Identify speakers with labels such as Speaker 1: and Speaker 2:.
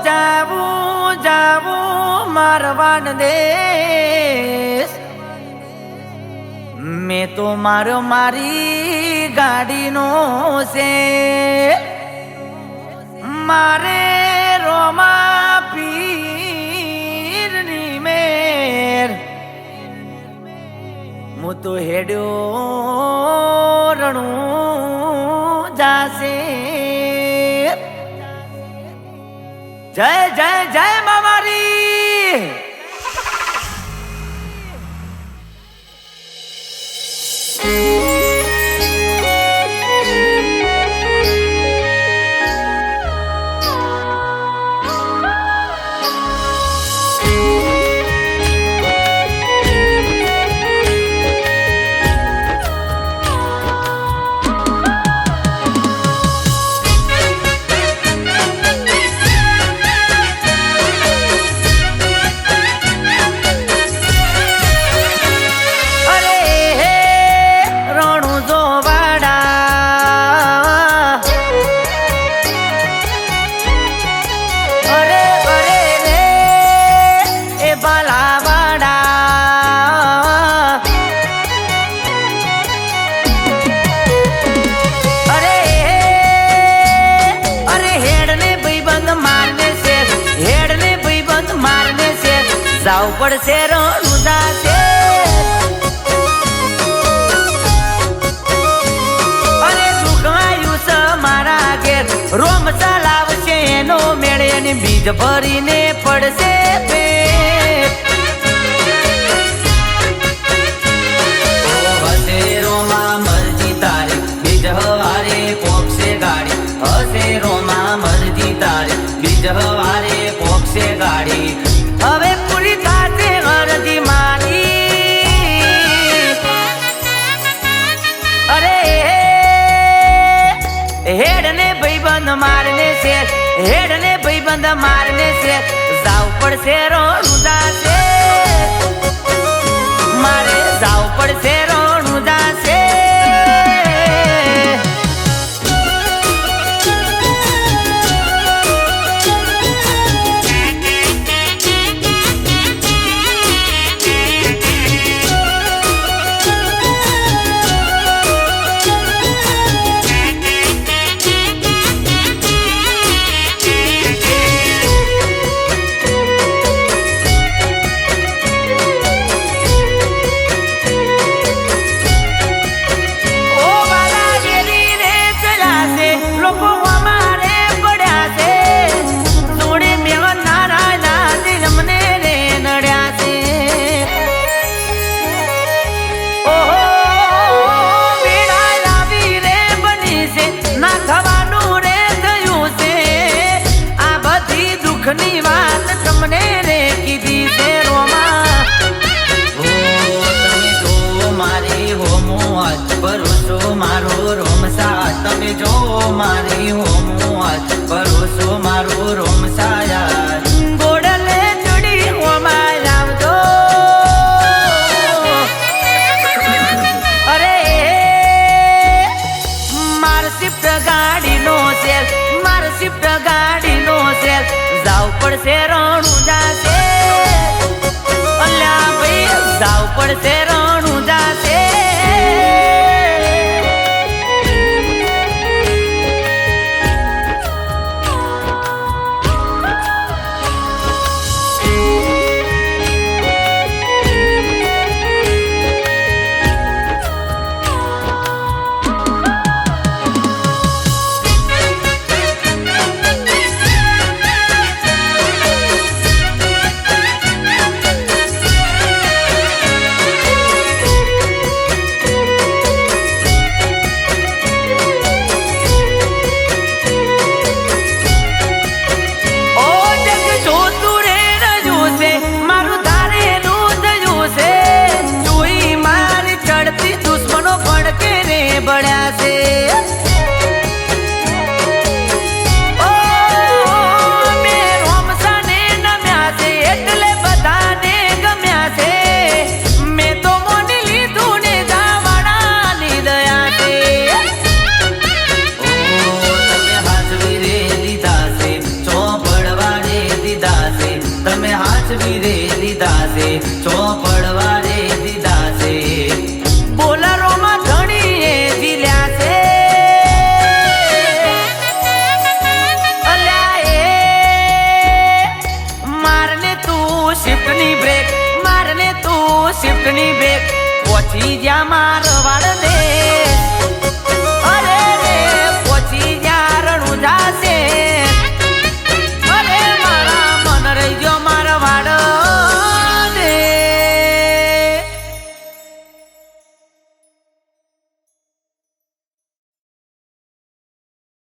Speaker 1: જાવું જાવું મારવાડ દેશ મેં તો મારી ગાડીનો છે મારે રોમા પીરની મેર હું તો હેડ્યો રણું જાશે જય જય જય મામારી જાવ પડશે રણું જાશે અરે દુખાયું છે મારા ઘેર રોમ ચલાવશે એનો મેળે અને બીજ ભરીને પડશે હશે રોમા મરજી તારે બીજ હવારે પોકશે ગાડી હશે રોમા મરજી તારે બીજ હવારે પોકશે ગાડી હવે પૂરી થાશે હરદી મારી અરે હેડ ને ભાઈબંધ મારને છે હેડ ને ભાઈબંધ મારને છે જાવ પડશે રણું જાશે મારે જાવ પડશે રણું જાશે ની વાત તમને રે કીધી છે રોમા તમે જો મારી હોમો હાથ ભરોસો મારો રોમસા તમે જો મારી હોમો હાથ ભરોસો મારો રોમસા ગોડલે ચડી હોમા આવજો અરે માર શિફ્ટ ગાડીનો છે માર શિફ્ટ ગાડીનો છે જાવ પડશે રણું જાશે અલ્યા ભાઈ જાવ પડશે રણું જાશે બળ્યા છે ઓ મે રોમસાને નમ્યા છે એટલે બધાને ગમ્યા છે મેં તો મોની લીધું ને દાવાડાની દયા છે ઓ તમે હાજરી રે લીધા છે ચોપડવાડે રે દીધા છે ચોપડવા રે દીધા છે બોલરોમાં ધણીએ જીલ્યા છે અલ્યા એ મારને તું શિફ્ટની બ્રેક મારને તું શિફ્ટની બ્રેક પહોંચી જા મારવાડ દે અરે રે પહોંચી જા રણુજા છે